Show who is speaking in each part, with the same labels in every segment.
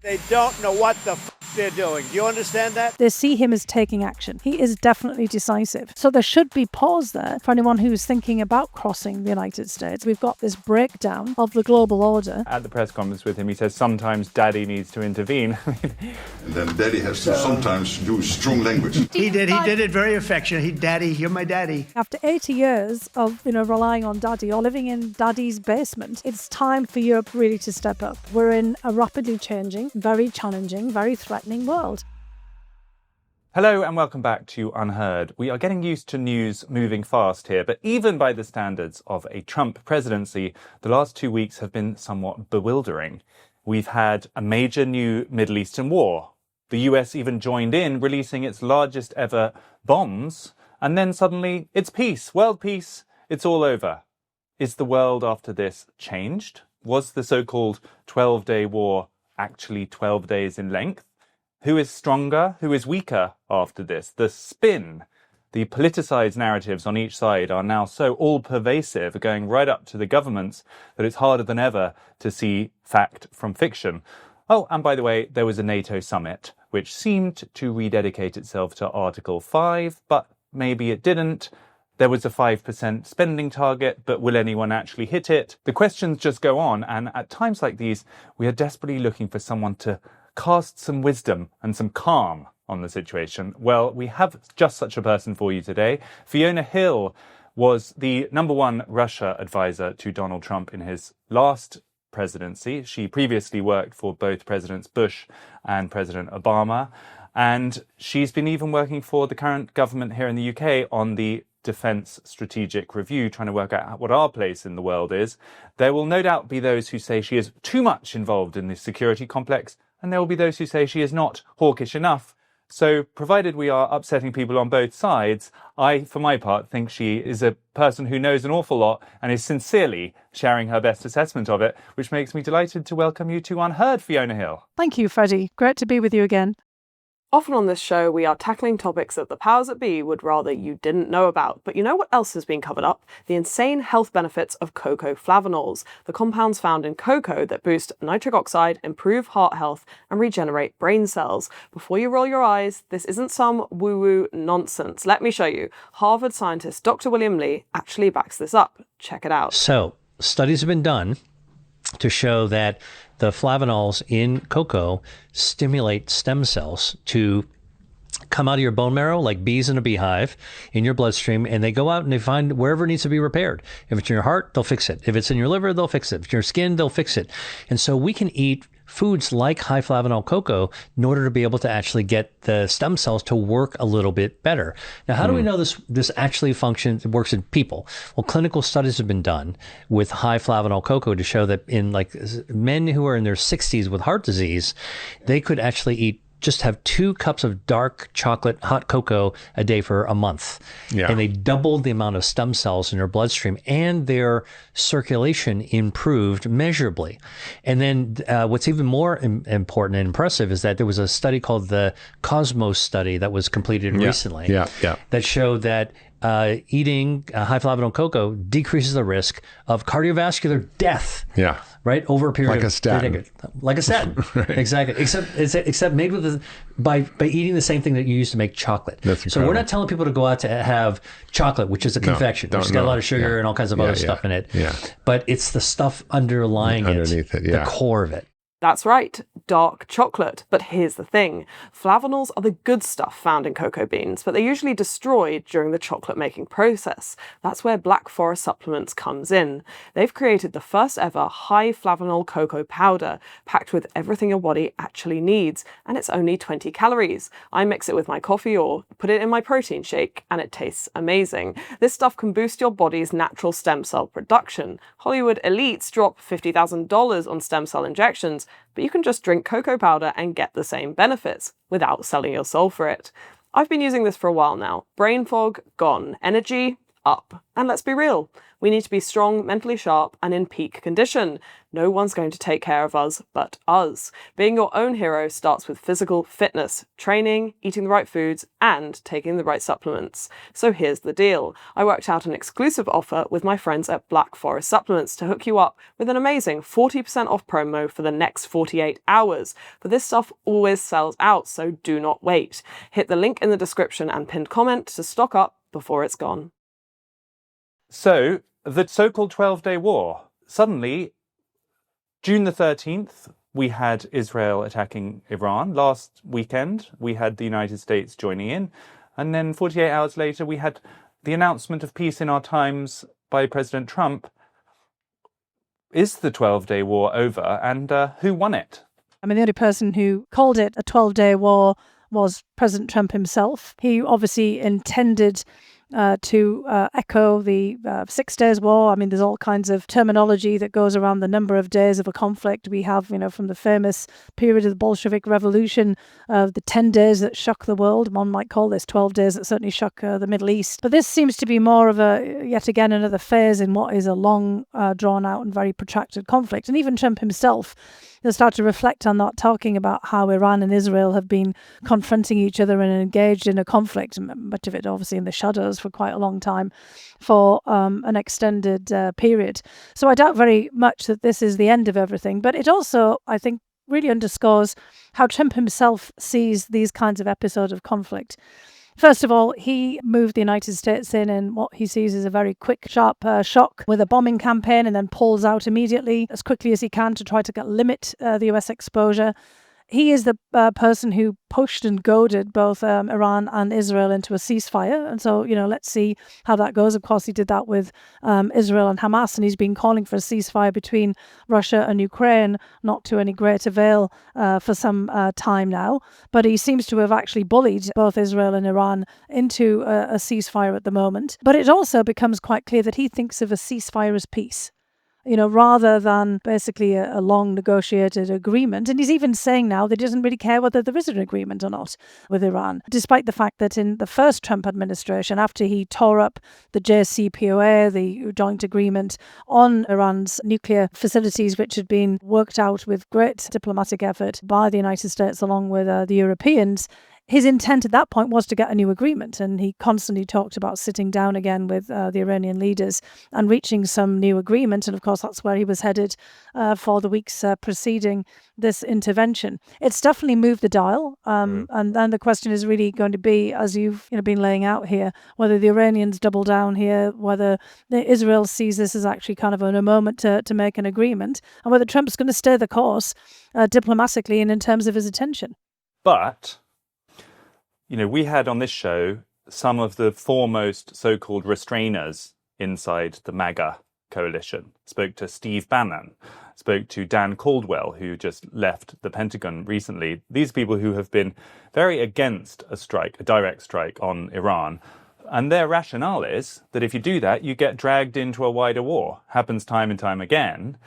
Speaker 1: They don't know what the they're doing. Do you understand that?
Speaker 2: They see him as taking action. He is definitely decisive. So there should be pause there for anyone who's thinking about crossing the United States. We've got this breakdown of the global order.
Speaker 3: At the press conference with him, he says sometimes Daddy needs to intervene.
Speaker 4: And then Daddy has to sometimes do strong language.
Speaker 5: He did it very affectionate. Daddy, you're my daddy.
Speaker 2: After 80 years of, relying on Daddy or living in Daddy's basement, it's time for Europe really to step up. We're in a rapidly changing, very challenging, very threatening world.
Speaker 3: Hello and welcome back to UnHerd. We are getting used to news moving fast here, but even by the standards of a Trump presidency, the last 2 weeks have been somewhat bewildering. We've had a major new Middle Eastern war. The US even joined in, releasing its largest ever bombs, and then suddenly it's peace, world peace, it's all over. Is the world after this changed? Was the so-called 12-day war actually 12 days in length? Who is stronger? Who is weaker after this? The spin, the politicised narratives on each side are now so all-pervasive, going right up to the governments, that it's harder than ever to see fact from fiction. Oh, and by the way, there was a NATO summit, which seemed to rededicate itself to Article 5, but maybe it didn't. There was a 5% spending target, but will anyone actually hit it? The questions just go on, and at times like these, we are desperately looking for someone to cast some wisdom and some calm on the situation. Well, we have just such a person for you today. Fiona Hill was the #1 Russia advisor to Donald Trump in his last presidency. She previously worked for both Presidents Bush and President Obama, and she's been even working for the current government here in the UK on the Defence Strategic Review, trying to work out what our place in the world is. There will no doubt be those who say she is too much involved in the security complex, and there will be those who say she is not hawkish enough. So, provided we are upsetting people on both sides, I, for my part, think she is a person who knows an awful lot and is sincerely sharing her best assessment of it, which makes me delighted to welcome you to UnHerd, Fiona Hill.
Speaker 2: Thank you, Freddie. Great to be with you again.
Speaker 6: Often on this show, we are tackling topics that the powers that be would rather you didn't know about. But you know what else has been covered up? The insane health benefits of cocoa flavanols, the compounds found in cocoa that boost nitric oxide, improve heart health, and regenerate brain cells. Before you roll your eyes, this isn't some woo-woo nonsense. Let me show you. Harvard scientist Dr. William Li actually backs this up. Check it out.
Speaker 7: So, studies have been done to show that the flavanols in cocoa stimulate stem cells to come out of your bone marrow like bees in a beehive in your bloodstream, and they go out and they find wherever it needs to be repaired. If it's in your heart, they'll fix it. If it's in your liver, they'll fix it. If it's in your skin, they'll fix it. And so we can eat foods like high flavanol cocoa in order to be able to actually get the stem cells to work a little bit better. Now, how do we know this actually functions, it works in people? Well, clinical studies have been done with high flavanol cocoa to show that in like men who are in their 60s with heart disease, they could actually just have 2 cups of dark chocolate hot cocoa a day for a month. Yeah. And they doubled the amount of stem cells in their bloodstream, and their circulation improved measurably. And then what's even more important and impressive is that there was a study called the Cosmos study that was completed recently that showed that eating high flavanol cocoa decreases the risk of cardiovascular death. Yeah. Right, over a period
Speaker 8: like a statin.
Speaker 7: Like a statin, right. Exactly. Except made with by eating the same thing that you use to make chocolate. That's incredible. So we're not telling people to go out to have chocolate, which is a confection, which has got a lot of sugar and all kinds of other stuff in it. Yeah. But it's the stuff underneath it, the core of it.
Speaker 6: That's right, dark chocolate. But here's the thing. Flavanols are the good stuff found in cocoa beans, but they're usually destroyed during the chocolate making process. That's where Black Forest Supplements comes in. They've created the first ever high flavanol cocoa powder, packed with everything your body actually needs, and it's only 20 calories. I mix it with my coffee or put it in my protein shake, and it tastes amazing. This stuff can boost your body's natural stem cell production. Hollywood elites drop $50,000 on stem cell injections, but you can just drink cocoa powder and get the same benefits without selling your soul for it. I've been using this for a while now. Brain fog, gone. Energy, up. And let's be real, we need to be strong, mentally sharp, and in peak condition. No one's going to take care of us but us. Being your own hero starts with physical fitness, training, eating the right foods, and taking the right supplements. So here's the deal. I worked out an exclusive offer with my friends at Black Forest Supplements to hook you up with an amazing 40% off promo for the next 48 hours. But this stuff always sells out, so do not wait. Hit the link in the description and pinned comment to stock up before it's gone.
Speaker 3: So, the so-called 12-day war. Suddenly, June the 13th, we had Israel attacking Iran. Last weekend, we had the United States joining in. And then 48 hours later, we had the announcement of peace in our times by President Trump. Is the 12-day war over? And who won it?
Speaker 2: I mean, the only person who called it a 12-day war was President Trump himself. He obviously intended to echo the 6 days war. I mean, there's all kinds of terminology that goes around the number of days of a conflict. We have, from the famous period of the Bolshevik Revolution, the 10 days that shook the world. One might call this 12 days that certainly shook the Middle East. But this seems to be more of yet again, another phase in what is a long, drawn out and very protracted conflict. And even Trump himself has started to reflect on that, talking about how Iran and Israel have been confronting each other and engaged in a conflict, much of it obviously in the shadows for quite a long time, for an extended period. So I doubt very much that this is the end of everything. But it also, I think, really underscores how Trump himself sees these kinds of episodes of conflict. First of all, he moved the United States in what he sees as a very quick, sharp shock with a bombing campaign, and then pulls out immediately as quickly as he can to try to limit the US exposure. He is the person who pushed and goaded both Iran and Israel into a ceasefire. And so, let's see how that goes. Of course, he did that with Israel and Hamas, and he's been calling for a ceasefire between Russia and Ukraine, not to any great avail for some time now. But he seems to have actually bullied both Israel and Iran into a ceasefire at the moment. But it also becomes quite clear that he thinks of a ceasefire as peace, rather than basically a long negotiated agreement. And he's even saying now that he doesn't really care whether there is an agreement or not with Iran, despite the fact that in the first Trump administration, after he tore up the JCPOA, the joint agreement on Iran's nuclear facilities, which had been worked out with great diplomatic effort by the United States along with the Europeans, his intent at that point was to get a new agreement, and he constantly talked about sitting down again with the Iranian leaders and reaching some new agreement. And of course, that's where he was headed for the weeks preceding this intervention. It's definitely moved the dial. And then the question is really going to be, as you've been laying out here, whether the Iranians double down here, whether Israel sees this as actually kind of a moment to make an agreement, and whether Trump's going to stay the course diplomatically and in terms of his attention.
Speaker 3: But we had on this show some of the foremost so-called restrainers inside the MAGA coalition. Spoke to Steve Bannon, spoke to Dan Caldwell, who just left the Pentagon recently. These people who have been very against a strike, a direct strike on Iran. And their rationale is that if you do that, you get dragged into a wider war. Happens time and time again.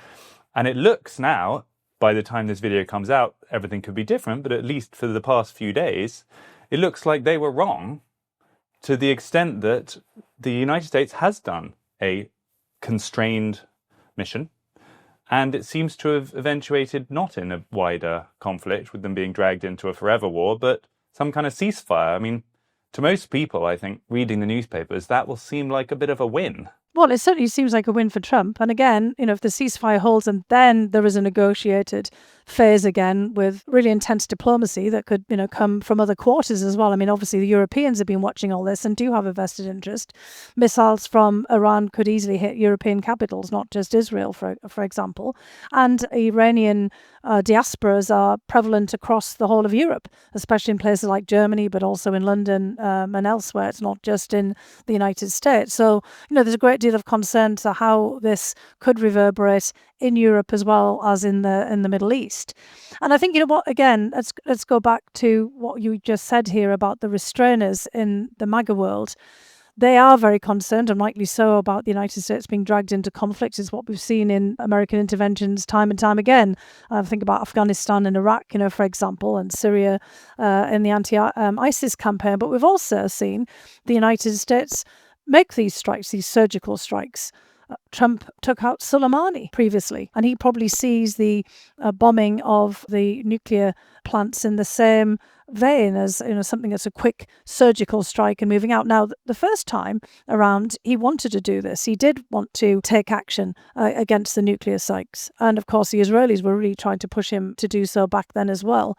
Speaker 3: And it looks now, by the time this video comes out, everything could be different, but at least for the past few days, it looks like they were wrong, to the extent that the United States has done a constrained mission, and it seems to have eventuated not in a wider conflict with them being dragged into a forever war, but some kind of ceasefire. I mean, to most people, I think, reading the newspapers, that will seem like a bit of a win.
Speaker 2: Well, it certainly seems like a win for Trump. And again, if the ceasefire holds and then there is a negotiated phase again with really intense diplomacy that could, come from other quarters as well. I mean, obviously the Europeans have been watching all this and do have a vested interest. Missiles from Iran could easily hit European capitals, not just Israel, for example. And Iranian diasporas are prevalent across the whole of Europe, especially in places like Germany, but also in London and elsewhere. It's not just in the United States. So, there's a great deal of concern to how this could reverberate in Europe as well as in the Middle East. And I think, again, let's go back to what you just said here about the restrainers in the MAGA world. They are very concerned, and rightly so, about the United States being dragged into conflict. It's what we've seen in American interventions time and time again. Think about Afghanistan and Iraq, for example, and Syria in the anti-ISIS campaign. But we've also seen the United States make these strikes, these surgical strikes. Trump took out Soleimani previously, and he probably sees the bombing of the nuclear plants in the same vein as something that's a quick surgical strike and moving out. Now, the first time around, he wanted to do this. He did want to take action against the nuclear sites, and of course, the Israelis were really trying to push him to do so back then as well.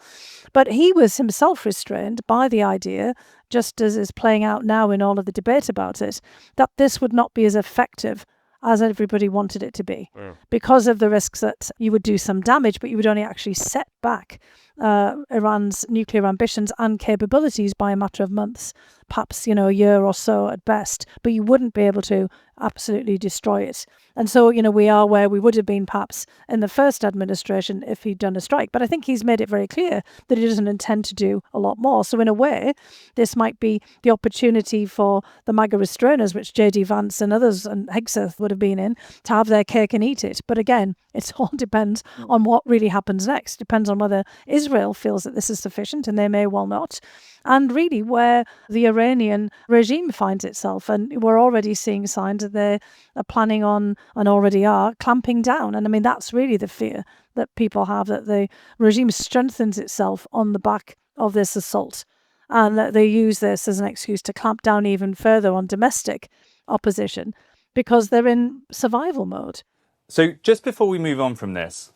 Speaker 2: But he was himself restrained by the idea, just as is playing out now in all of the debate about it, that this would not be as effective as everybody wanted it to be, because of the risks that you would do some damage, but you would only actually set back Iran's nuclear ambitions and capabilities by a matter of months, perhaps, a year or so at best, but you wouldn't be able to absolutely destroy it. And so, we are where we would have been perhaps in the first administration if he'd done a strike. But I think he's made it very clear that he doesn't intend to do a lot more. So in a way, this might be the opportunity for the MAGA restrainers, which J.D. Vance and others and Hegseth would have been in, to have their cake and eat it. But again, it all depends on what really happens next. It depends on whether Israel feels that this is sufficient, and they may well not, and really where the Iranian regime finds itself. And we're already seeing signs that they are planning on, and already are, clamping down. And I mean, that's really the fear that people have, that the regime strengthens itself on the back of this assault, and that they use this as an excuse to clamp down even further on domestic opposition because they're in survival mode.
Speaker 3: So just before we move on from this,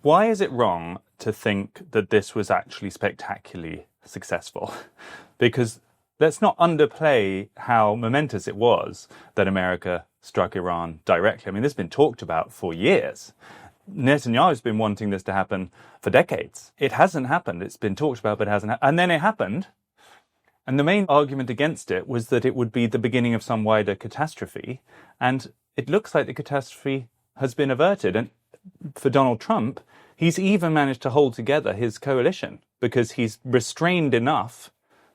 Speaker 3: why is it wrong to think that this was actually spectacularly successful? Because let's not underplay how momentous it was that America struck Iran directly. I mean, this has been talked about for years. Netanyahu's been wanting this to happen for decades. It hasn't happened. It's been talked about, but it hasn't happened. And then it happened. And the main argument against it was that it would be the beginning of some wider catastrophe. And it looks like the catastrophe has been averted. And for Donald Trump, he's even managed to hold together his coalition because he's restrained enough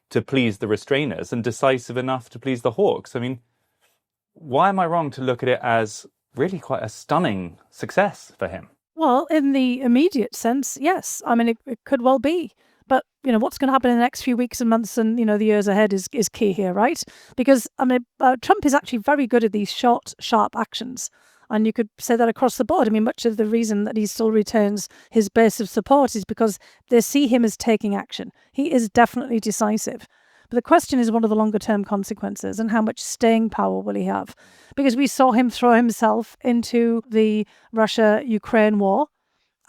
Speaker 3: to please the restrainers and decisive enough to please the hawks. I mean, why am I wrong to look at it as really quite a stunning success for him?
Speaker 2: Well, in the immediate sense, yes. I mean, it could well be. But, what's going to happen in the next few weeks and months and, the years ahead is key here, right? Because, Trump is actually very good at these short, sharp actions. And you could say that across the board. I mean, much of the reason that he still retains his base of support is because they see him as taking action. He is definitely decisive. But the question is, what are the longer term consequences and how much staying power will he have? Because we saw him throw himself into the Russia-Ukraine war.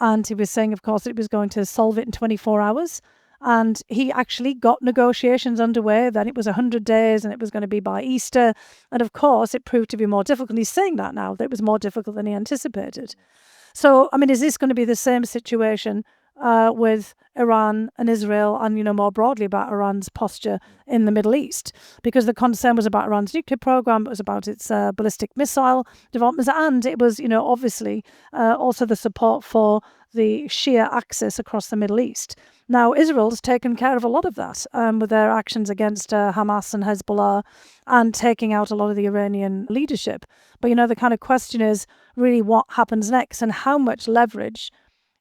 Speaker 2: And he was saying, of course, that he was going to solve it in 24 hours. And he actually got negotiations underway. Then it was 100 days and it was going to be by Easter. And of course, it proved to be more difficult. He's saying that now, that it was more difficult than he anticipated. So, I mean, is this going to be the same situation with Iran and Israel and, more broadly about Iran's posture in the Middle East? Because the concern was about Iran's nuclear program, it was about its ballistic missile developments, and it was, obviously also the support for the Shia axis across the Middle East. Now, Israel's taken care of a lot of that with their actions against Hamas and Hezbollah and taking out a lot of the Iranian leadership. But, the kind of question is really what happens next and how much leverage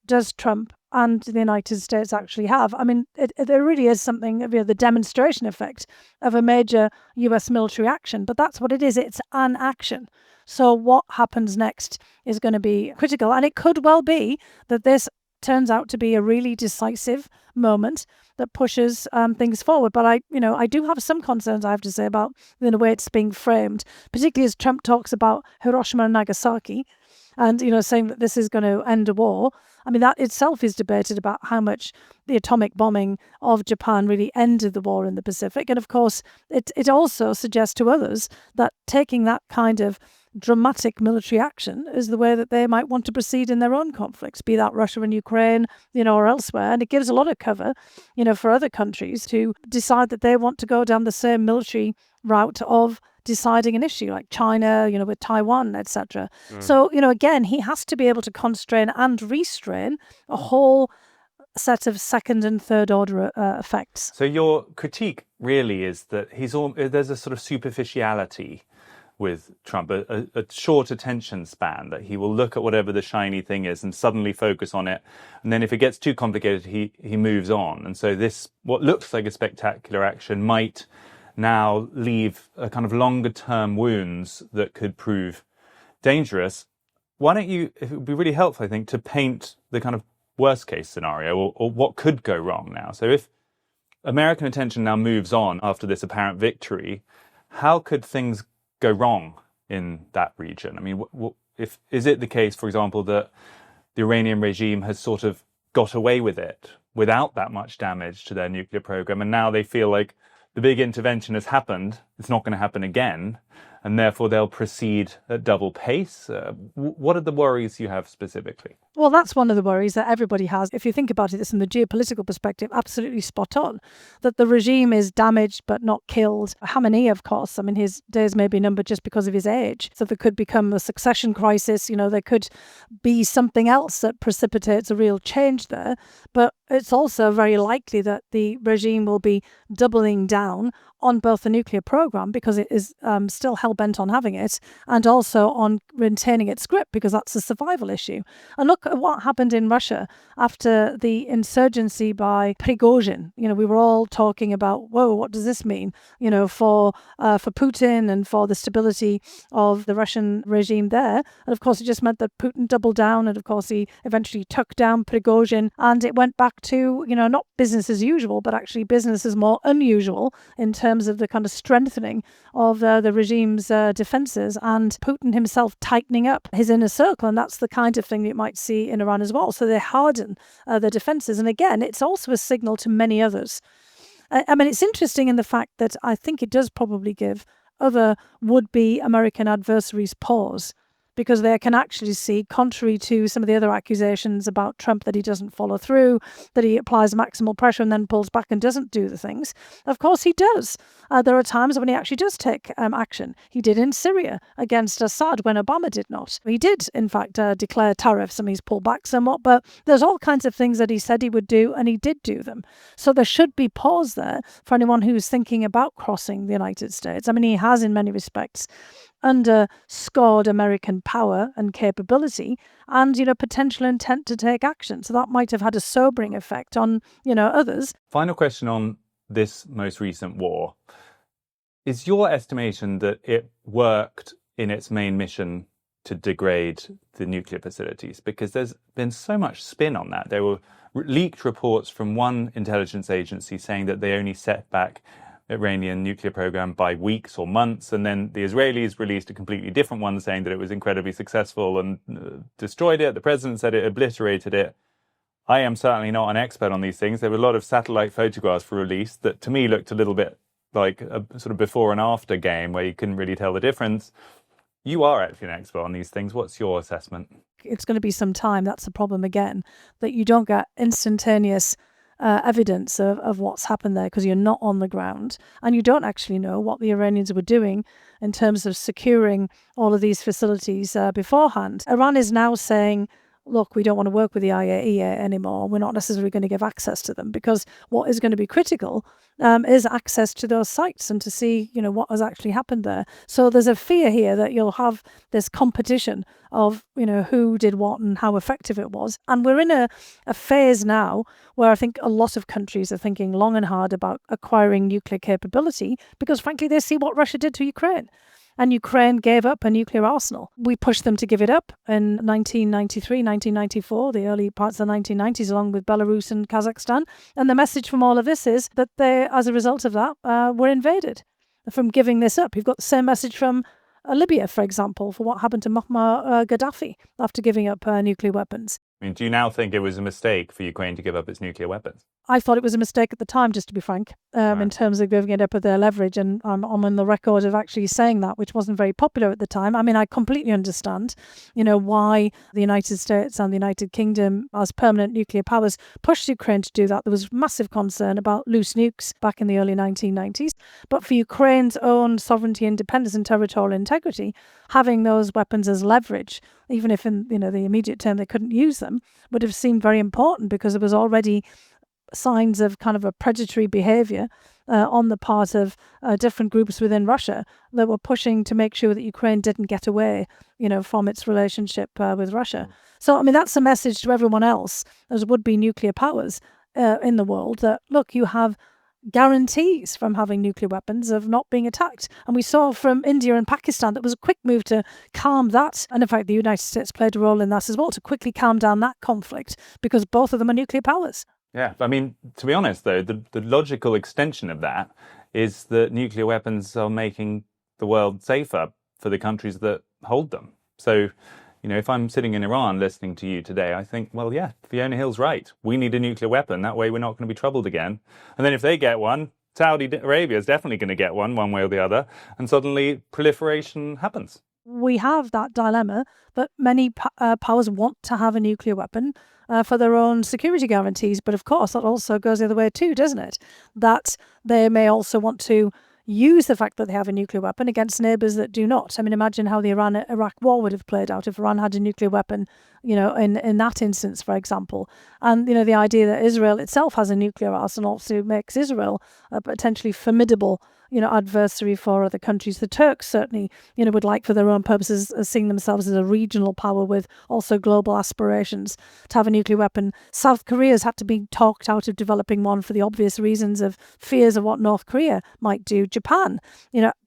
Speaker 2: does Trump and the United States actually have? I mean, there really is something, the demonstration effect of a major US military action, but that's what it is. It's an action. So what happens next is going to be critical. And it could well be that this turns out to be a really decisive moment that pushes things forward. But I do have some concerns, I have to say, about the way it's being framed, particularly as Trump talks about Hiroshima and Nagasaki and, saying that this is going to end a war. I mean, that itself is debated about how much the atomic bombing of Japan really ended the war in the Pacific. And of course, it also suggests to others that taking that kind of dramatic military action is the way that they might want to proceed in their own conflicts, be that Russia and Ukraine, or elsewhere. And it gives a lot of cover, for other countries to decide that they want to go down the same military route of deciding an issue like China, with Taiwan, etc. So, again, he has to be able to constrain and restrain a whole set of second and third order effects.
Speaker 3: So your critique really is that there's a sort of superficiality with Trump, a short attention span, that he will look at whatever the shiny thing is and suddenly focus on it. And then if it gets too complicated, he moves on. And so this, what looks like a spectacular action, might now leave a kind of longer term wounds that could prove dangerous. Why don't you, it would be really helpful, I think, to paint the kind of worst case scenario or what could go wrong now. So if American attention now moves on after this apparent victory, how could things go wrong in that region? I mean, is it the case, for example, that the Iranian regime has sort of got away with it without that much damage to their nuclear program, and now they feel like the big intervention has happened, it's not going to happen again, and therefore they'll proceed at double pace? What are the worries you have specifically?
Speaker 2: Well, that's one of the worries that everybody has. If you think about it, this from the geopolitical perspective, absolutely spot on, that the regime is damaged but not killed. Khamenei, of course, I mean, his days may be numbered just because of his age. So there could become a succession crisis. There could be something else that precipitates a real change there. But it's also very likely that the regime will be doubling down on both the nuclear program, because it is still hell-bent on having it, and also on maintaining its grip, because that's a survival issue. And look at what happened in Russia after the insurgency by Prigozhin. We were all talking about, whoa, what does this mean, for Putin and for the stability of the Russian regime there. And of course, it just meant that Putin doubled down, and of course, he eventually took down Prigozhin, and it went back to, not business as usual, but actually business as more unusual in terms of the kind of strengthening of the regime's defences, and Putin himself tightening up his inner circle. And that's the kind of thing that you might see in Iran as well. So they harden their defences. And again, it's also a signal to many others. I mean, it's interesting in the fact that I think it does probably give other would-be American adversaries pause, because they can actually see, contrary to some of the other accusations about Trump, that he doesn't follow through, that he applies maximal pressure and then pulls back and doesn't do the things. Of course he does. There are times when he actually does take action. He did in Syria against Assad when Obama did not. He did, in fact, declare tariffs, and he's pulled back somewhat, but there's all kinds of things that he said he would do, and he did do them. So there should be pause there for anyone who's thinking about crossing the United States. I mean, he has, in many respects, underscored American power and capability and, potential intent to take action. So that might have had a sobering effect on, others.
Speaker 3: Final question on this most recent war. Is your estimation that it worked in its main mission to degrade the nuclear facilities? Because there's been so much spin on that. There were leaked reports from one intelligence agency saying that they only set back Iranian nuclear program by weeks or months, and then the Israelis released a completely different one saying that it was incredibly successful and destroyed it. The president said it obliterated it. I am certainly not an expert on these things. There were a lot of satellite photographs released that to me looked a little bit like a sort of before and after game where you couldn't really tell the difference. You are actually an expert on these things. What's your assessment? It's
Speaker 2: going to be some time. That's the problem again, that you don't get instantaneous evidence of what's happened there, because you're not on the ground and you don't actually know what the Iranians were doing in terms of securing all of these facilities beforehand. Iran is now saying, look, we don't want to work with the IAEA anymore. We're not necessarily going to give access to them, because what is going to be critical is access to those sites and to see, what has actually happened there. So there's a fear here that you'll have this competition of, who did what and how effective it was. And we're in a phase now where I think a lot of countries are thinking long and hard about acquiring nuclear capability, because frankly, they see what Russia did to Ukraine. And Ukraine gave up a nuclear arsenal. We pushed them to give it up in 1993, 1994, the early parts of the 1990s, along with Belarus and Kazakhstan. And the message from all of this is that they, as a result of that, were invaded from giving this up. You've got the same message from Libya, for example, for what happened to Muammar Gaddafi after giving up nuclear weapons.
Speaker 3: I mean, do you now think it was a mistake for Ukraine to give up its nuclear weapons?
Speaker 2: I thought it was a mistake at the time, just to be frank, in terms of giving it up with their leverage. And I'm on the record of actually saying that, which wasn't very popular at the time. I mean, I completely understand, why the United States and the United Kingdom, as permanent nuclear powers, pushed Ukraine to do that. There was massive concern about loose nukes back in the early 1990s. But for Ukraine's own sovereignty, independence and territorial integrity, having those weapons as leverage, even if in the immediate term they couldn't use them, would have seemed very important, because there was already signs of kind of a predatory behavior on the part of different groups within Russia that were pushing to make sure that Ukraine didn't get away, from its relationship with Russia. So, I mean, that's a message to everyone else as would-be nuclear powers in the world that, look, you have guarantees from having nuclear weapons of not being attacked. And we saw from India and Pakistan that was a quick move to calm that. And in fact, the United States played a role in that as well, to quickly calm down that conflict, because both of them are nuclear powers.
Speaker 3: Yeah, I mean, to be honest, though, the logical extension of that is that nuclear weapons are making the world safer for the countries that hold them. So, if I'm sitting in Iran listening to you today, I think, well, yeah, Fiona Hill's right. We need a nuclear weapon. That way we're not going to be troubled again. And then if they get one, Saudi Arabia is definitely going to get one way or the other. And suddenly proliferation happens.
Speaker 2: We have that dilemma that many powers want to have a nuclear weapon for their own security guarantees. But of course, that also goes the other way too, doesn't it? That they may also want to use the fact that they have a nuclear weapon against neighbours that do not. I mean, imagine how the Iran-Iraq war would have played out if Iran had a nuclear weapon, in that instance, for example. And, the idea that Israel itself has a nuclear arsenal also makes Israel a potentially formidable adversary for other countries. The Turks certainly, would like, for their own purposes, seeing themselves as a regional power with also global aspirations to have a nuclear weapon. South Korea's had to be talked out of developing one for the obvious reasons of fears of what North Korea might do. Japan,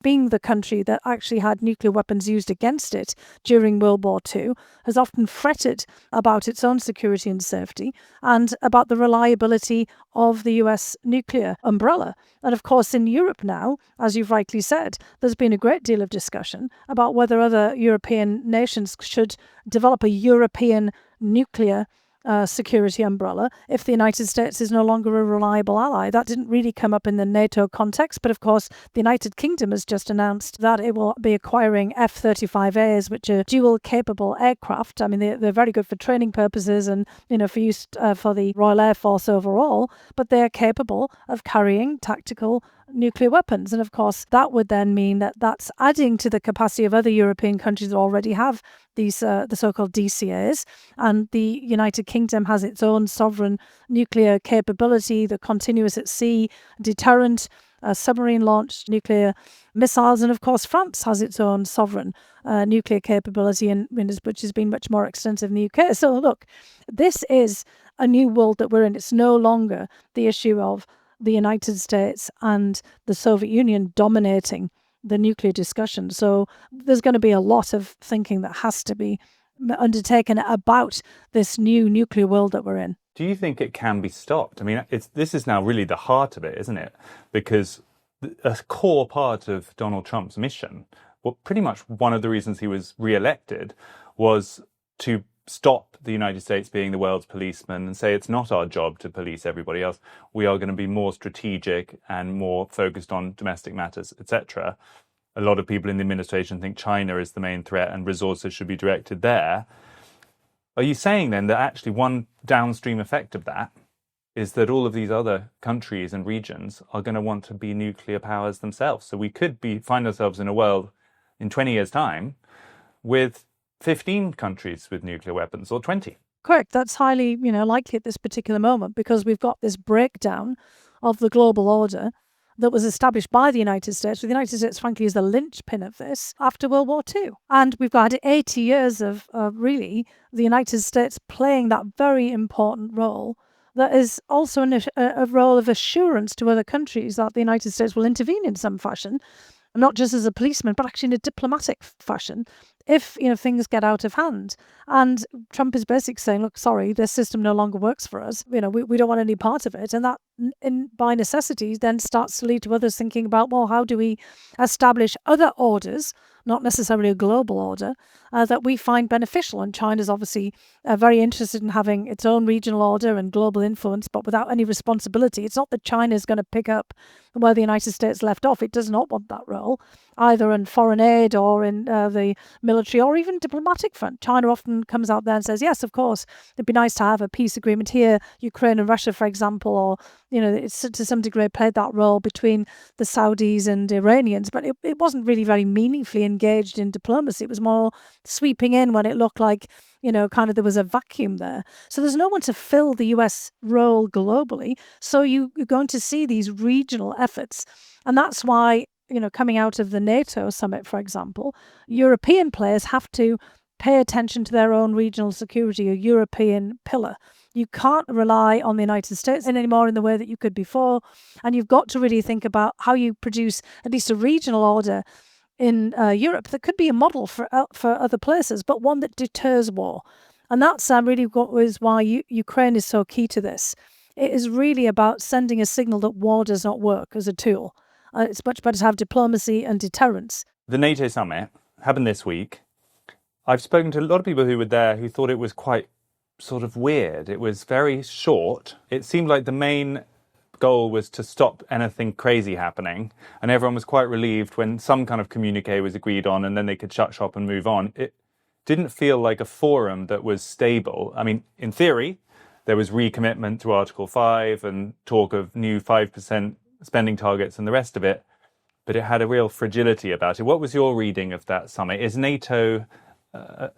Speaker 2: being the country that actually had nuclear weapons used against it during World War II, has often fretted about its own security and safety and about the reliability of the US nuclear umbrella. And of course, in Europe now, as you've rightly said, there's been a great deal of discussion about whether other European nations should develop a European nuclear security umbrella if the United States is no longer a reliable ally. That didn't really come up in the NATO context, but of course the United Kingdom has just announced that it will be acquiring F-35As, which are dual-capable aircraft. I mean, they're very good for training purposes and, for use for the Royal Air Force overall, but they're capable of carrying tactical nuclear weapons. And of course, that would then mean that that's adding to the capacity of other European countries that already have these the so-called DCAs. And the United Kingdom has its own sovereign nuclear capability, the continuous at sea deterrent, submarine-launched nuclear missiles. And of course, France has its own sovereign nuclear capability, which has been much more extensive in the UK. So look, this is a new world that we're in. It's no longer the issue of the United States and the Soviet Union dominating the nuclear discussion. So there's going to be a lot of thinking that has to be undertaken about this new nuclear world that we're in.
Speaker 3: Do you think it can be stopped? I mean, this is now really the heart of it, isn't it? Because a core part of Donald Trump's mission, well, pretty much one of the reasons he was re-elected, was to stop the United States being the world's policeman and say it's not our job to police everybody else. We are going to be more strategic and more focused on domestic matters, etc. A lot of people in the administration think China is the main threat and resources should be directed there. Are you saying then that actually one downstream effect of that is that all of these other countries and regions are going to want to be nuclear powers themselves? So we could find ourselves in a world in 20 years' time with 15 countries with nuclear weapons, or 20.
Speaker 2: Correct. That's highly, likely at this particular moment, because we've got this breakdown of the global order that was established by the United States. The United States, frankly, is the linchpin of this after World War II. And we've got 80 years of really the United States playing that very important role that is also a role of assurance to other countries that the United States will intervene in some fashion, not just as a policeman, but actually in a diplomatic fashion, if things get out of hand. And Trump is basically saying, look, sorry, this system no longer works for us. We don't want any part of it. And that, by necessity, then starts to lead to others thinking about, well, how do we establish other orders, not necessarily a global order, that we find beneficial? And China's obviously very interested in having its own regional order and global influence, but without any responsibility. It's not that China is going to pick up where the United States left off. It does not want that role, either in foreign aid or in the military or even diplomatic front. China often comes out there and says, yes, of course, it'd be nice to have a peace agreement here, Ukraine and Russia, for example, or, it's to some degree played that role between the Saudis and Iranians, but it wasn't really very meaningfully engaged in diplomacy. It was more sweeping in when it looked like, kind of there was a vacuum there. So there's no one to fill the US role globally. So you're going to see these regional efforts. And that's why, coming out of the NATO summit, for example, European players have to pay attention to their own regional security, a European pillar You can't rely on the United States anymore in the way that you could before. And you've got to really think about how you produce at least a regional order in Europe that could be a model for other places, but one that deters war. And that's really what is why Ukraine is so key to this. It is really about sending a signal that war does not work as a tool. It's much better to have diplomacy and deterrence.
Speaker 3: The NATO summit happened this week. I've spoken to a lot of people who were there who thought it was quite sort of weird. It was very short. It seemed like the main goal was to stop anything crazy happening, and everyone was quite relieved when some kind of communique was agreed on and then they could shut shop and move on. It didn't feel like a forum that was stable. I mean, in theory, there was recommitment to Article 5 and talk of new 5% spending targets and the rest of it, but it had a real fragility about it. What was your reading of that summit? Is NATO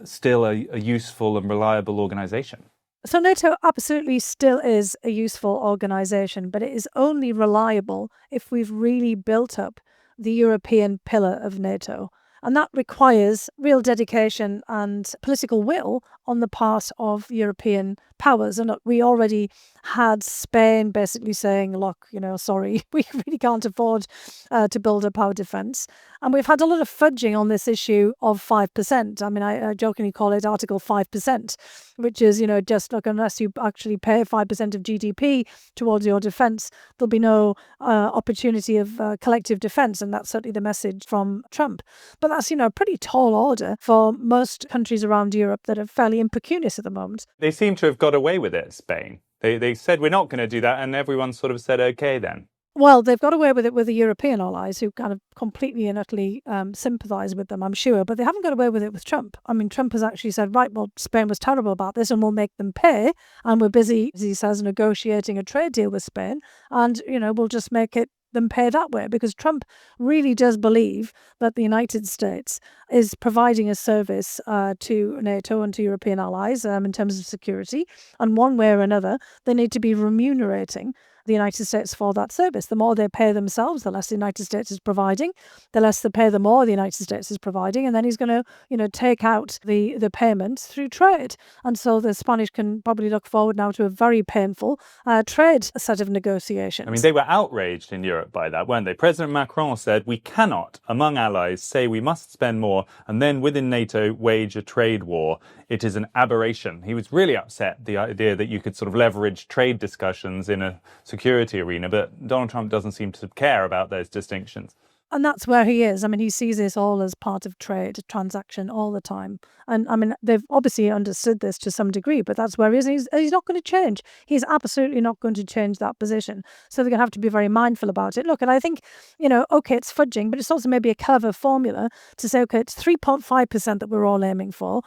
Speaker 3: still a useful and reliable organisation?
Speaker 2: So NATO absolutely still is a useful organisation, but it is only reliable if we've really built up the European pillar of NATO. And that requires real dedication and political will on the part of European powers. And look, we already had Spain basically saying, look, sorry, we really can't afford to build up our defence. And we've had a lot of fudging on this issue of 5%. I mean, I jokingly call it Article 5%, which is, just look, unless you actually pay 5% of GDP towards your defence, there'll be no opportunity of collective defence. And that's certainly the message from Trump. But that's, a pretty tall order for most countries around Europe that are fairly impecunious at the moment.
Speaker 3: They seem to have got away with it, Spain. They said, we're not going to do that, and everyone sort of said, OK, then.
Speaker 2: Well, they've got away with it with the European allies who kind of completely and utterly sympathise with them, I'm sure, but they haven't got away with it with Trump. I mean, Trump has actually said, right, well, Spain was terrible about this and we'll make them pay, and we're busy, as he says, negotiating a trade deal with Spain, and, we'll just make them pay that way, because Trump really does believe that the United States is providing a service to NATO and to European allies in terms of security, and one way or another they need to be remunerating the United States for that service. The more they pay themselves, the less the United States is providing. The less they pay, the more the United States is providing. And then he's going to, take out the payments through trade. And so the Spanish can probably look forward now to a very painful trade set of negotiations.
Speaker 3: I mean, they were outraged in Europe by that, weren't they? President Macron said, we cannot, among allies, say we must spend more and then within NATO wage a trade war. It is an aberration. He was really upset, the idea that you could sort of leverage trade discussions in a security arena, but Donald Trump doesn't seem to care about those distinctions.
Speaker 2: And that's where he is. I mean, he sees this all as part of trade, transaction all the time. And I mean, they've obviously understood this to some degree, but that's where he is. And he's not going to change. He's absolutely not going to change that position. So they're going to have to be very mindful about it. Look, and I think, OK, it's fudging, but it's also maybe a clever formula to say, OK, it's 3.5% that we're all aiming for.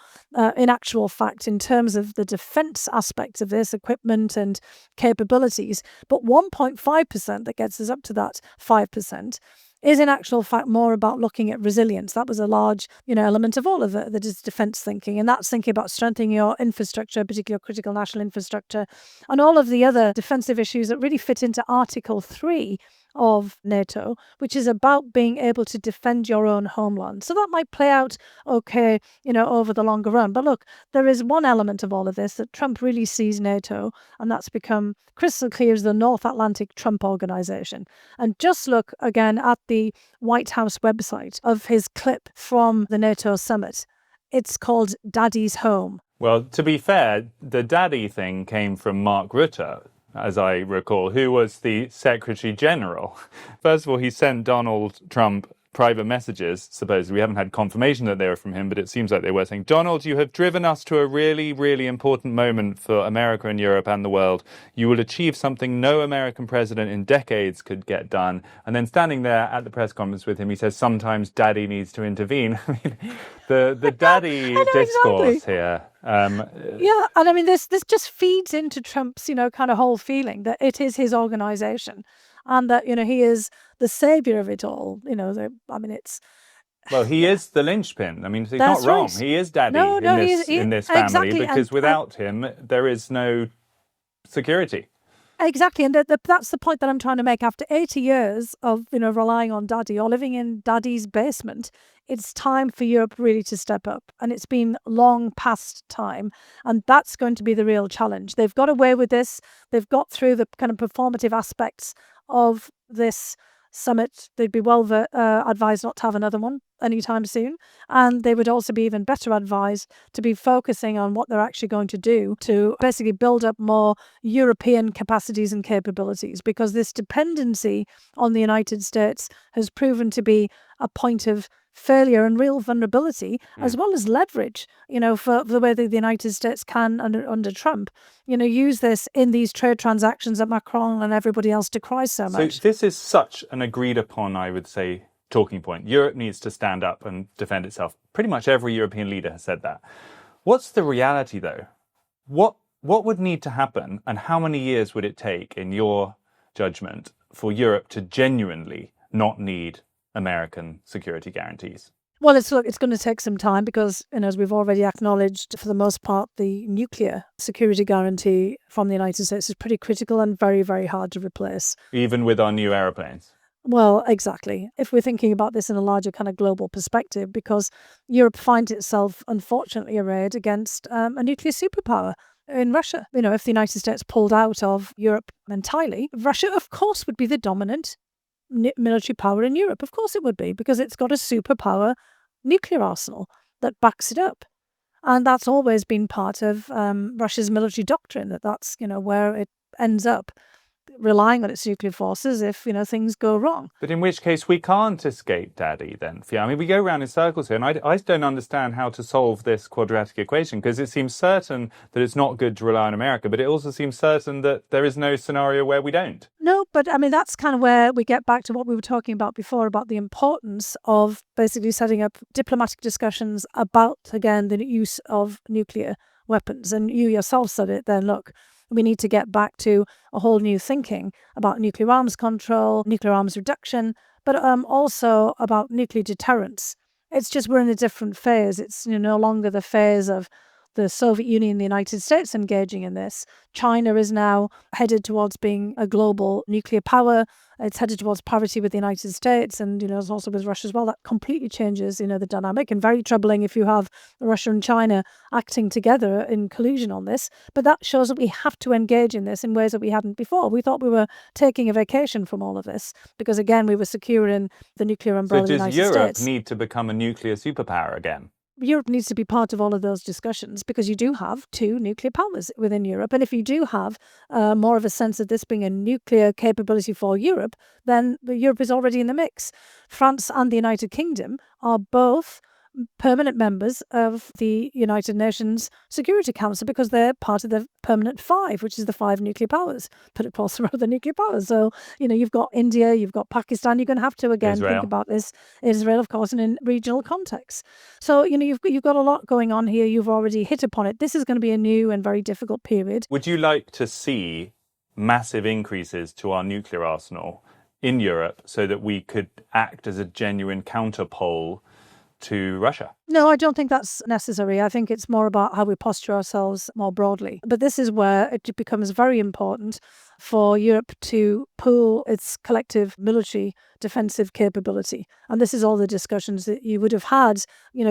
Speaker 2: In actual fact, in terms of the defence aspects of this, equipment and capabilities, but 1.5% that gets us up to that 5%. Is in actual fact more about looking at resilience. That was a large, element of all of it that is defence thinking. And that's thinking about strengthening your infrastructure, particularly your critical national infrastructure, and all of the other defensive issues that really fit into Article 3 of NATO, which is about being able to defend your own homeland. So that might play out okay, over the longer run. But look, there is one element of all of this that Trump really sees NATO, and that's become crystal clear as the North Atlantic Trump Organization. And just look again at the White House website of his clip from the NATO summit. It's called Daddy's Home.
Speaker 3: Well, to be fair, the daddy thing came from Mark Rutte, as I recall, who was the Secretary General. First of all, he sent Donald Trump private messages, supposedly. We haven't had confirmation that they were from him, but it seems like they were, saying, Donald, you have driven us to a really, really important moment for America and Europe and the world. You will achieve something no American president in decades could get done. And then standing there at the press conference with him, he says, sometimes daddy needs to intervene. I mean, the daddy discourse
Speaker 2: exactly.
Speaker 3: here.
Speaker 2: Yeah, and I mean, this just feeds into Trump's, kind of whole feeling that it is his organization and that, he is the savior of it all. It's...
Speaker 3: Well, he is the linchpin. I mean, he's
Speaker 2: That's
Speaker 3: not wrong.
Speaker 2: right.
Speaker 3: He is daddy in this family,
Speaker 2: exactly.
Speaker 3: because without him, there is no security.
Speaker 2: Exactly, and that's the point that I'm trying to make. After 80 years of, relying on daddy or living in daddy's basement, it's time for Europe really to step up. And it's been long past time. And that's going to be the real challenge. They've got away with this. They've got through the kind of performative aspects of this summit. They'd be well advised not to have another one anytime soon. And they would also be even better advised to be focusing on what they're actually going to do to basically build up more European capacities and capabilities, because this dependency on the United States has proven to be a point of failure and real vulnerability, as well as leverage, for the way that the United States can, under Trump, use this in these trade transactions that Macron and everybody else decries so much.
Speaker 3: So this is such an agreed upon, I would say, talking point. Europe needs to stand up and defend itself. Pretty much every European leader has said that. What's the reality, though? What would need to happen, and how many years would it take, in your judgment, for Europe to genuinely not need American security guarantees?
Speaker 2: Well, it's going to take some time because, as we've already acknowledged, for the most part, the nuclear security guarantee from the United States is pretty critical and very, very hard to replace.
Speaker 3: Even with our new aeroplanes?
Speaker 2: Well, exactly. If we're thinking about this in a larger kind of global perspective, because Europe finds itself, unfortunately, arrayed against a nuclear superpower in Russia. If the United States pulled out of Europe entirely, Russia, of course, would be the dominant military power in Europe. Of course it would be, because it's got a superpower nuclear arsenal that backs it up. And that's always been part of Russia's military doctrine, that's, where it ends up, relying on its nuclear forces if, things go wrong.
Speaker 3: But in which case we can't escape Daddy then, Fiona. I mean, we go around in circles here, and I don't understand how to solve this quadratic equation, because it seems certain that it's not good to rely on America, but it also seems certain that there is no scenario where we don't.
Speaker 2: No, but that's kind of where we get back to what we were talking about before, about the importance of basically setting up diplomatic discussions about, again, the use of nuclear weapons. And you yourself said it then, look, we need to get back to a whole new thinking about nuclear arms control, nuclear arms reduction, but also about nuclear deterrence. It's just we're in a different phase. It's no longer the phase of the Soviet Union and the United States engaging in this. China is now headed towards being a global nuclear power. It's headed towards parity with the United States and, also with Russia as well. That completely changes, the dynamic, and very troubling if you have Russia and China acting together in collusion on this. But that shows that we have to engage in this in ways that we hadn't before. We thought we were taking a vacation from all of this because, again, we were secure in the nuclear umbrella of the United States.
Speaker 3: So does Europe need to become a nuclear superpower again?
Speaker 2: Europe needs to be part of all of those discussions, because you do have two nuclear powers within Europe. And if you do have more of a sense of this being a nuclear capability for Europe, then Europe is already in the mix. France and the United Kingdom are both permanent members of the United Nations Security Council because they're part of the permanent five, which is the five nuclear powers, put across the road, the nuclear powers. So, you've got India, you've got Pakistan, you're going to have to, again, think about this, Israel, of course, and in regional contexts. So, you've got a lot going on here. You've already hit upon it. This is going to be a new and very difficult period.
Speaker 3: Would you like to see massive increases to our nuclear arsenal in Europe so that we could act as a genuine counterpole to Russia?
Speaker 2: No, I don't think that's necessary. I think it's more about how we posture ourselves more broadly. But this is where it becomes very important for Europe to pool its collective military defensive capability. And this is all the discussions that you would have had,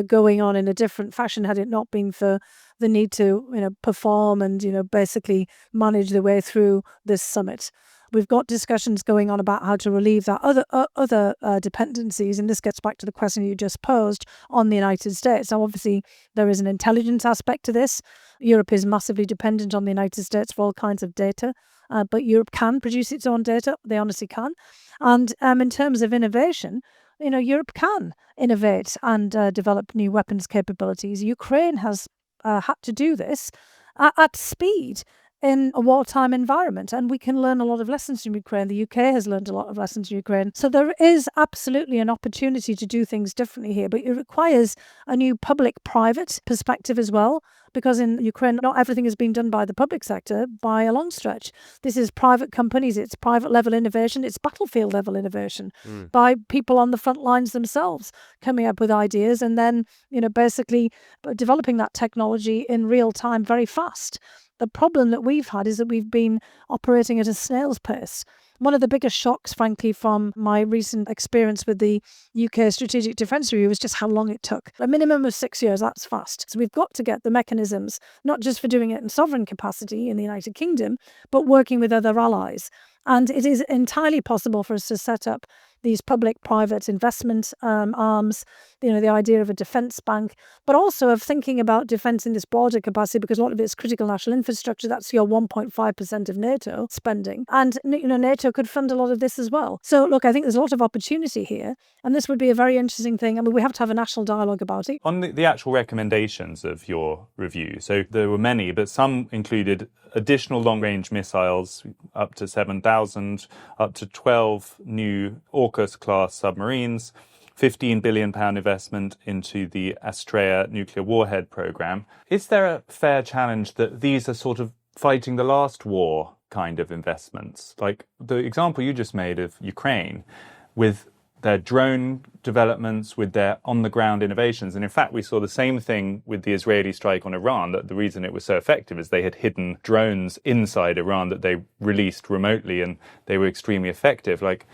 Speaker 2: going on in a different fashion had it not been for the need to, perform and, basically manage the way through this summit. We've got discussions going on about how to relieve that other dependencies, and this gets back to the question you just posed on the United States. Now, obviously, there is an intelligence aspect to this. Europe is massively dependent on the United States for all kinds of data, but Europe can produce its own data. They honestly can. And in terms of innovation, Europe can innovate and develop new weapons capabilities. Ukraine has had to do this at speed in a wartime environment, and we can learn a lot of lessons from Ukraine. The UK has learned a lot of lessons from Ukraine. So there is absolutely an opportunity to do things differently here, but it requires a new public-private perspective as well, because in Ukraine, not everything is being done by the public sector by a long stretch. This is private companies, it's private level innovation, it's battlefield level innovation by people on the front lines themselves coming up with ideas and then, basically developing that technology in real time very fast. The problem that we've had is that we've been operating at a snail's pace. one of the biggest shocks, frankly, from my recent experience with the UK Strategic Defence Review was just how long it took. A minimum of 6 years, that's fast. So we've got to get the mechanisms, not just for doing it in sovereign capacity in the United Kingdom, but working with other allies. And it is entirely possible for us to set up these public-private investment arms, the idea of a defence bank, but also of thinking about defence in this broader capacity, because a lot of it's critical national infrastructure. That's your 1.5% of NATO spending. And NATO could fund a lot of this as well. So look, I think there's a lot of opportunity here, and this would be a very interesting thing. I mean, we have to have a national dialogue about it.
Speaker 3: On the actual recommendations of your review, so there were many, but some included additional long-range missiles up to 7,000, up to 12 new AUKUS-class submarines, £15 billion investment into the Astrea nuclear warhead programme. Is there a fair challenge that these are sort of fighting the last war kind of investments? Like the example you just made of Ukraine, with their drone developments, with their on-the-ground innovations. And in fact, we saw the same thing with the Israeli strike on Iran, that the reason it was so effective is they had hidden drones inside Iran that they released remotely, and they were extremely effective. Like,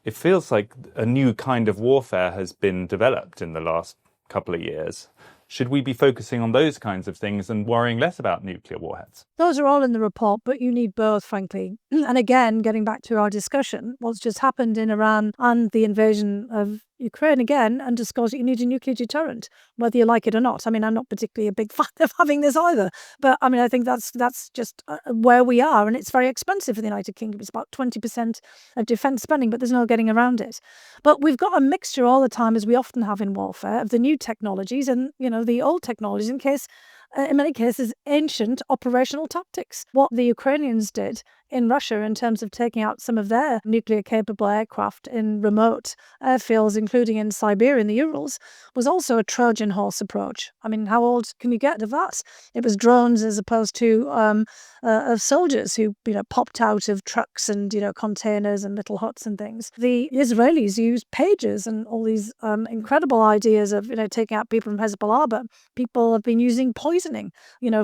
Speaker 3: it feels like a new kind of warfare has been developed in the last couple of years. Should we be focusing on those kinds of things and worrying less about nuclear warheads?
Speaker 2: Those are all in the report, but you need both, frankly. And again, getting back to our discussion, what's just happened in Iran and the invasion of Ukraine again underscores that you need a nuclear deterrent, whether you like it or not. I mean, I'm not particularly a big fan of having this either, but I mean, I think that's just where we are, and it's very expensive for the United Kingdom. It's about 20% of defence spending, but there's no getting around it. But we've got a mixture all the time, as we often have in warfare, of the new technologies and, the old technologies, in many cases, ancient operational tactics. What the Ukrainians did in Russia in terms of taking out some of their nuclear-capable aircraft in remote airfields, including in Siberia and the Urals, was also a Trojan horse approach. I mean, how old can you get of that? It was drones as opposed to of soldiers who popped out of trucks and containers and little huts and things. The Israelis used pages and all these incredible ideas of taking out people from Hezbollah, but people have been using poisoning,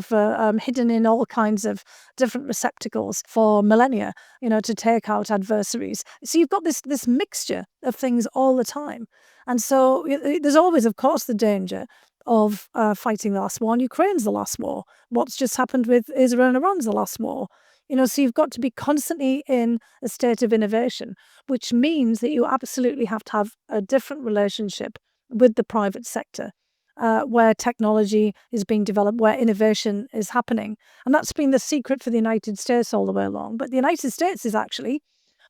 Speaker 2: for hidden in all kinds of different receptacles for millennia, to take out adversaries. So you've got this mixture of things all the time. And so there's always, of course, the danger of fighting the last war. And Ukraine's the last war. What's just happened with Israel and Iran's the last war. So you've got to be constantly in a state of innovation, which means that you absolutely have to have a different relationship with the private sector. Where technology is being developed, where innovation is happening. And that's been the secret for the United States all the way along. But the United States is actually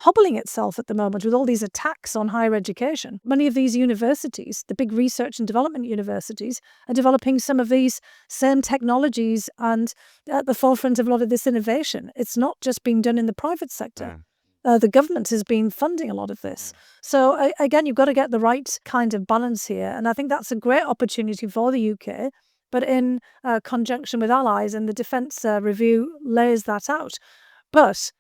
Speaker 2: hobbling itself at the moment with all these attacks on higher education. Many of these universities, the big research and development universities, are developing some of these same technologies and at the forefront of a lot of this innovation. It's not just being done in the private sector. The government has been funding a lot of this. So again, you've got to get the right kind of balance here. And I think that's a great opportunity for the UK, but in conjunction with allies, and the Defence Review lays that out. But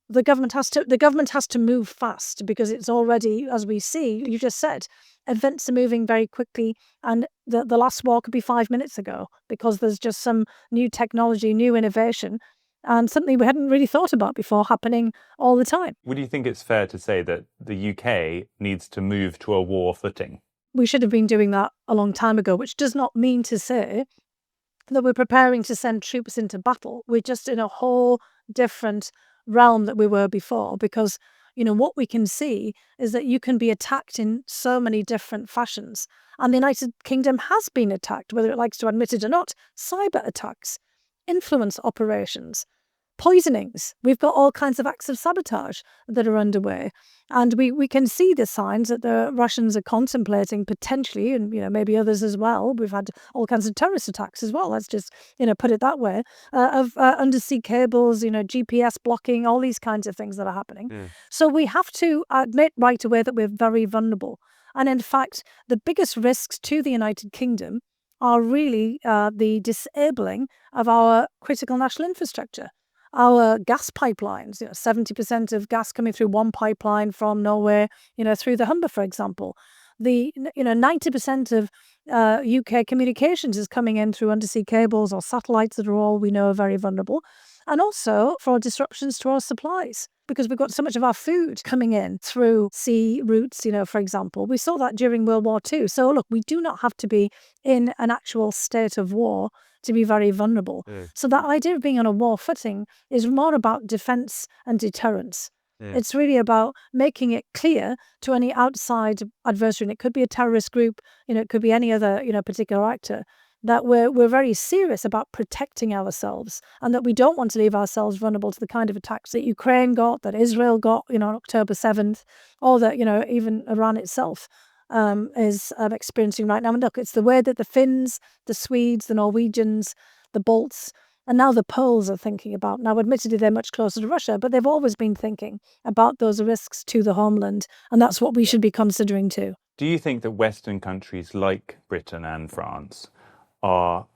Speaker 2: the government has to move fast, because it's already, as we see, you just said, events are moving very quickly, and the last war could be 5 minutes ago, because there's just some new technology, new innovation, and something we hadn't really thought about before happening all the time.
Speaker 3: Would you think it's fair to say that the UK needs to move to a war footing?
Speaker 2: We should have been doing that a long time ago, which does not mean to say that we're preparing to send troops into battle. We're just in a whole different realm that we were before, because what we can see is that you can be attacked in so many different fashions. And the United Kingdom has been attacked, whether it likes to admit it or not. Cyber attacks, influence operations, poisonings. We've got all kinds of acts of sabotage that are underway. And we can see the signs that the Russians are contemplating potentially, and maybe others as well. We've had all kinds of terrorist attacks as well. Let's just put it that way, of undersea cables, GPS blocking, all these kinds of things that are happening. So we have to admit right away that we're very vulnerable. And in fact, the biggest risks to the United Kingdom are really the disabling of our critical national infrastructure. Our gas pipelines, 70% of gas coming through one pipeline from Norway, through the Humber, for example. The 90% of UK communications is coming in through undersea cables or satellites that are all we know are very vulnerable, and also for disruptions to our supplies. because we've got so much of our food coming in through sea routes, for example. We saw that during World War II. So look, we do not have to be in an actual state of war to be very vulnerable. So that idea of being on a war footing is more about defense and deterrence. It's really about making it clear to any outside adversary, and it could be a terrorist group, it could be any other, particular actor, that we're very serious about protecting ourselves and that we don't want to leave ourselves vulnerable to the kind of attacks that Ukraine got, that Israel got, on October 7th, or that, even Iran itself is experiencing right now. And look, it's the way that the Finns, the Swedes, the Norwegians, the Balts, and now the Poles are thinking about. Now, admittedly, they're much closer to Russia, but they've always been thinking about those risks to the homeland. And that's what we should be considering too.
Speaker 3: Do you think that Western countries like Britain and France are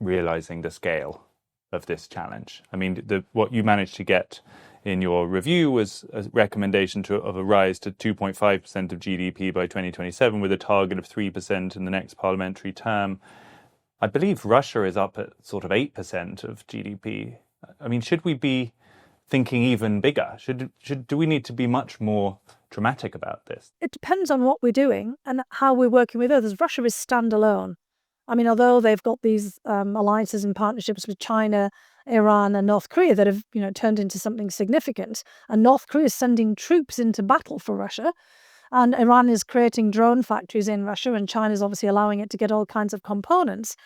Speaker 3: realizing the scale of this challenge? I mean, what you managed to get in your review was a recommendation of a rise to 2.5% of GDP by 2027 with a target of 3% in the next parliamentary term. I believe Russia is up at sort of 8% of GDP. I mean, should we be thinking even bigger? Do we need to be much more dramatic about this?
Speaker 2: It depends on what we're doing and how we're working with others. Russia is standalone. I mean, although they've got these alliances and partnerships with China, Iran and North Korea that have, turned into something significant, and North Korea is sending troops into battle for Russia, and Iran is creating drone factories in Russia, and China is obviously allowing it to get all kinds of components.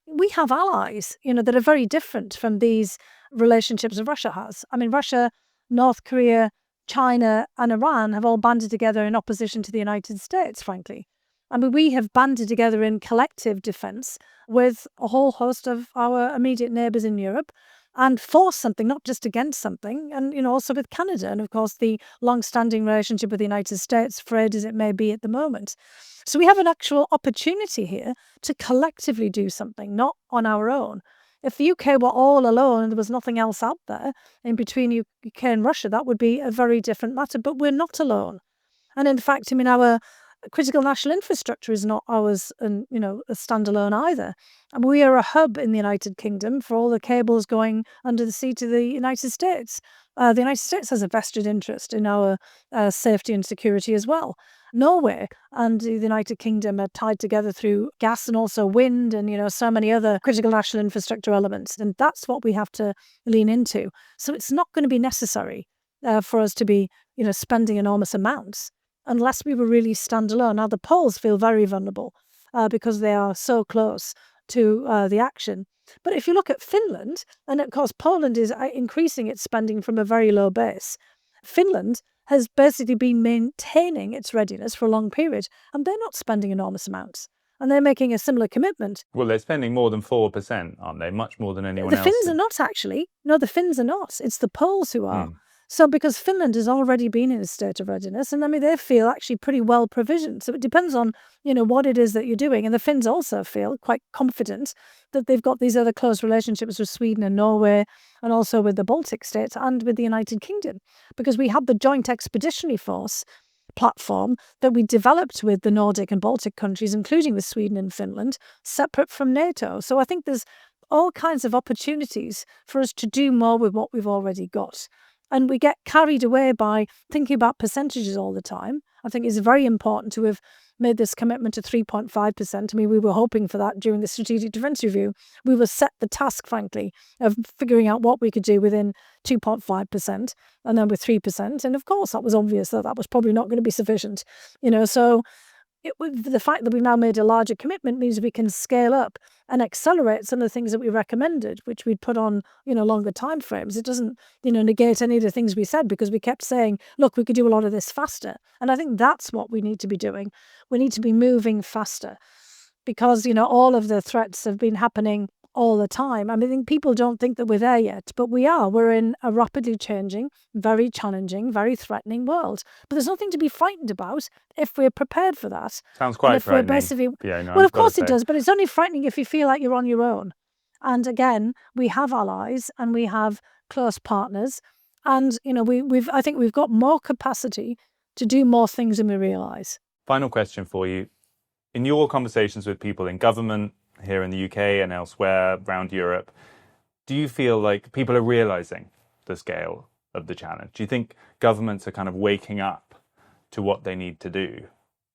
Speaker 2: We have allies, that are very different from these relationships that Russia has. I mean, Russia, North Korea, China and Iran have all banded together in opposition to the United States, frankly. I mean, we have banded together in collective defence with a whole host of our immediate neighbours in Europe and for something, not just against something, and, also with Canada and, of course, the long-standing relationship with the United States, frayed as it may be at the moment. So we have an actual opportunity here to collectively do something, not on our own. If the UK were all alone and there was nothing else out there in between UK and Russia, that would be a very different matter, but we're not alone. And in fact, I mean, our critical national infrastructure is not ours and, a standalone either. And we are a hub in the United Kingdom for all the cables going under the sea to the United States. The United States has a vested interest in our safety and security as well. Norway and the United Kingdom are tied together through gas and also wind and, so many other critical national infrastructure elements. And that's what we have to lean into. So it's not going to be necessary for us to be, spending enormous amounts unless we were really standalone. Now, the Poles feel very vulnerable because they are so close to the action. But if you look at Finland, and of course Poland is increasing its spending from a very low base, Finland has basically been maintaining its readiness for a long period, and they're not spending enormous amounts. And they're making a similar commitment.
Speaker 3: Well, they're spending more than 4%, aren't they? Much more than anyone else.
Speaker 2: The Finns are not, actually. No, the Finns are not. It's the Poles who are. So because Finland has already been in a state of readiness, and I mean, they feel actually pretty well provisioned. So it depends on, what it is that you're doing. And the Finns also feel quite confident that they've got these other close relationships with Sweden and Norway, and also with the Baltic states and with the United Kingdom, because we had the Joint Expeditionary Force platform that we developed with the Nordic and Baltic countries, including with Sweden and Finland, separate from NATO. So I think there's all kinds of opportunities for us to do more with what we've already got. And we get carried away by thinking about percentages all the time. I think it's very important to have made this commitment to 3.5%. I mean, we were hoping for that during the Strategic Defence Review. We were set the task, frankly, of figuring out what we could do within 2.5% and then with 3%. And of course, that was obvious that was probably not going to be sufficient. So the fact that we've now made a larger commitment means we can scale up and accelerate some of the things that we recommended, which we'd put on, longer time frames. It doesn't, negate any of the things we said, because we kept saying, look, we could do a lot of this faster. And I think that's what we need to be doing. We need to be moving faster because, all of the threats have been happening all the time. I mean, I think people don't think that we're there yet, but we are. We're in a rapidly changing, very challenging, very threatening world. But there's nothing to be frightened about if we're prepared for that.
Speaker 3: Sounds quite frightening.
Speaker 2: Well, of course it does, but it's only frightening if you feel like you're on your own. And again, we have allies and we have close partners, and I think we've got more capacity to do more things than we realise.
Speaker 3: Final question for you: in your conversations with people in government here in the UK and elsewhere around Europe, do you feel like people are realising the scale of the challenge? Do you think governments are kind of waking up to what they need to do?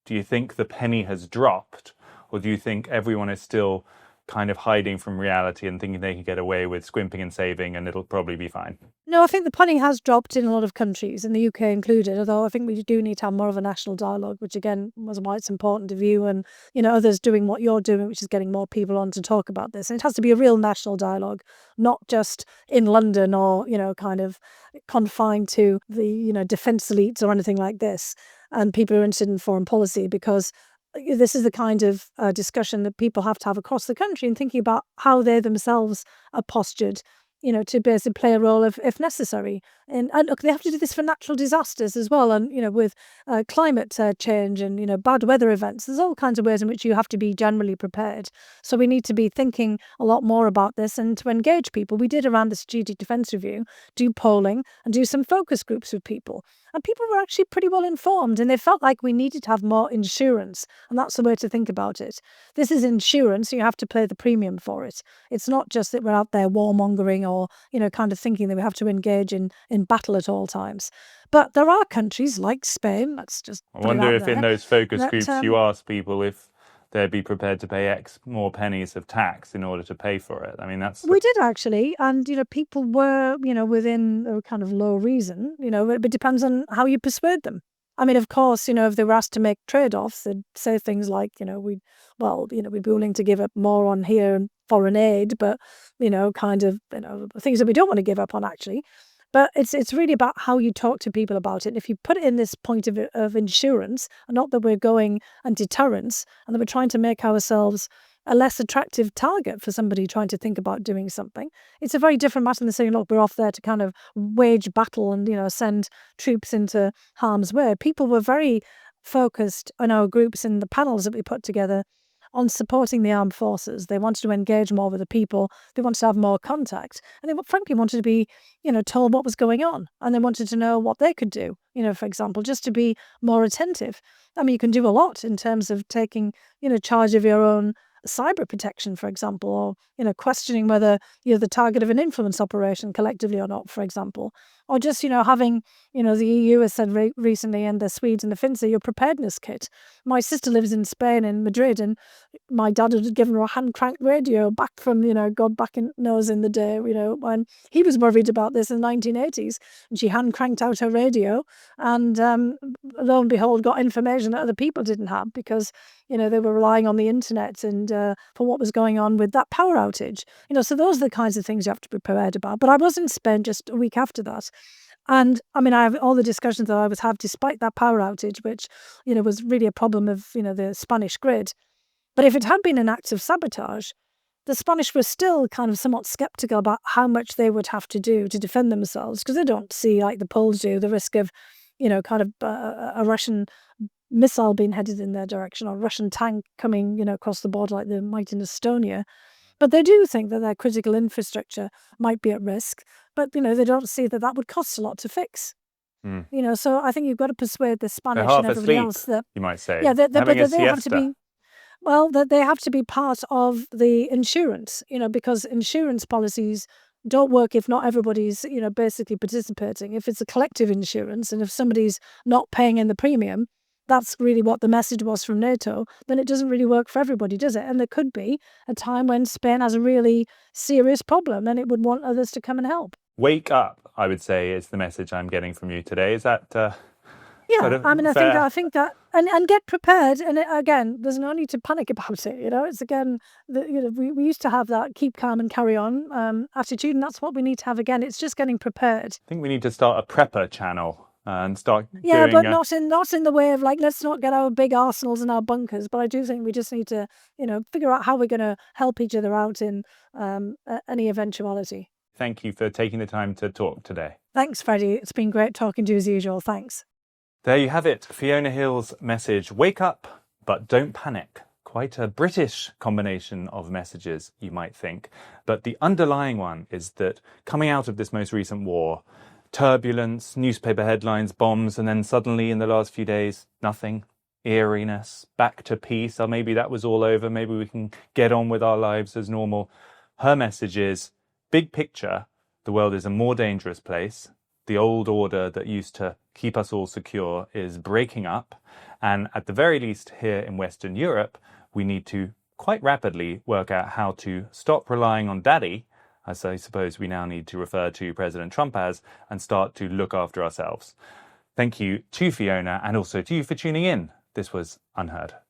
Speaker 3: Do you think the penny has dropped, or do you think everyone is still kind of hiding from reality and thinking they can get away with squimping and saving and it'll probably be fine?
Speaker 2: No, I think the penny has dropped in a lot of countries, in the UK included, although I think we do need to have more of a national dialogue, which again was why it's important to view, and others doing what you're doing, which is getting more people on to talk about this. And it has to be a real national dialogue, not just in London or kind of confined to the defence elites or anything like this, and people who are interested in foreign policy, because this is the kind of discussion that people have to have across the country, and thinking about how they themselves are postured, to basically play a role if necessary. And look, they have to do this for natural disasters as well, and with climate change and bad weather events. There's all kinds of ways in which you have to be generally prepared. So we need to be thinking a lot more about this, and to engage people. We did, around the Strategic Defence Review, do polling and do some focus groups with people. And people were actually pretty well informed, and they felt like we needed to have more insurance. And that's the way to think about it. This is insurance, so you have to pay the premium for it. It's not just that we're out there warmongering or, kind of thinking that we have to engage in battle at all times. But there are countries like Spain, let's just
Speaker 3: I
Speaker 2: put it
Speaker 3: wonder
Speaker 2: out
Speaker 3: if
Speaker 2: there,
Speaker 3: in those focus
Speaker 2: that,
Speaker 3: groups you ask people if they'd be prepared to pay X more pennies of tax in order to pay for it. I mean, that's...
Speaker 2: We did actually, and people were, within a kind of low reason, it depends on how you persuade them. I mean, of course, if they were asked to make trade-offs, they'd say things like, we'd be willing to give up more on here and foreign aid, but, kind of, things that we don't want to give up on, actually. But it's really about how you talk to people about it. And if you put it in this point of insurance, and not that we're going and deterrence, and that we're trying to make ourselves a less attractive target for somebody trying to think about doing something, it's a very different matter than saying, look, we're off there to kind of wage battle and, send troops into harm's way. People were very focused on our groups and the panels that we put together on supporting the armed forces. They wanted to engage more with the people. They wanted to have more contact. And they frankly wanted to be, told what was going on. And they wanted to know what they could do, for example, just to be more attentive. I mean, you can do a lot in terms of taking, charge of your own cyber protection, for example, or, questioning whether you're the target of an influence operation collectively or not, for example. Or just, having, the EU has said recently, and the Swedes and the Finns, your preparedness kit. My sister lives in Spain, in Madrid, and my dad had given her a hand-cranked radio back from, God back knows in the day, when he was worried about this in the 1980s. And she hand-cranked out her radio and, lo and behold, got information that other people didn't have because, they were relying on the internet and for what was going on with that power outage. So those are the kinds of things you have to be prepared about. But I was in Spain just a week after that. And I mean, I have all the discussions that I was have despite that power outage, which, was really a problem of, the Spanish grid. But if it had been an act of sabotage, the Spanish were still kind of somewhat skeptical about how much they would have to do to defend themselves, because they don't see, like the Poles do, the risk of, kind of a Russian missile being headed in their direction, or a Russian tank coming, across the border like they might in Estonia. But they do think that their critical infrastructure might be at risk, but, they don't see that that would cost a lot to fix. So I think you've got to persuade the Spanish and everybody else that,
Speaker 3: you might say,
Speaker 2: yeah, but
Speaker 3: having a
Speaker 2: they have to
Speaker 3: siesta.
Speaker 2: be, well, that they have to be part of the insurance, because insurance policies don't work if not everybody's, basically participating. If it's a collective insurance, and if somebody's not paying in the premium, that's really what the message was from NATO, then it doesn't really work for everybody, does it? And there could be a time when Spain has a really serious problem and it would want others to come and help.
Speaker 3: Wake up, I would say, is the message I'm getting from you today. Is that
Speaker 2: yeah,
Speaker 3: sort of
Speaker 2: I mean,
Speaker 3: fair?
Speaker 2: I think that, and get prepared. And again, there's no need to panic about it. It's again, we used to have that keep calm and carry on attitude, and that's what we need to have again. It's just getting prepared.
Speaker 3: I think we need to start a prepper channel and start
Speaker 2: Yeah,
Speaker 3: doing
Speaker 2: but not in the way of like, let's not get our big arsenals and our bunkers. But I do think we just need to, figure out how we're going to help each other out in any eventuality.
Speaker 3: Thank you for taking the time to talk today.
Speaker 2: Thanks, Freddie. It's been great talking to you as usual. Thanks.
Speaker 3: There you have it. Fiona Hill's message. Wake up, but don't panic. Quite a British combination of messages, you might think. But the underlying one is that coming out of this most recent war, turbulence, newspaper headlines, bombs, and then suddenly in the last few days, nothing. Eeriness, back to peace. Or maybe that was all over. Maybe we can get on with our lives as normal. Her message is, big picture, the world is a more dangerous place. The old order that used to keep us all secure is breaking up. And at the very least here in Western Europe, we need to quite rapidly work out how to stop relying on daddy, as I suppose we now need to refer to President Trump as, and start to look after ourselves. Thank you to Fiona and also to you for tuning in. This was UnHerd.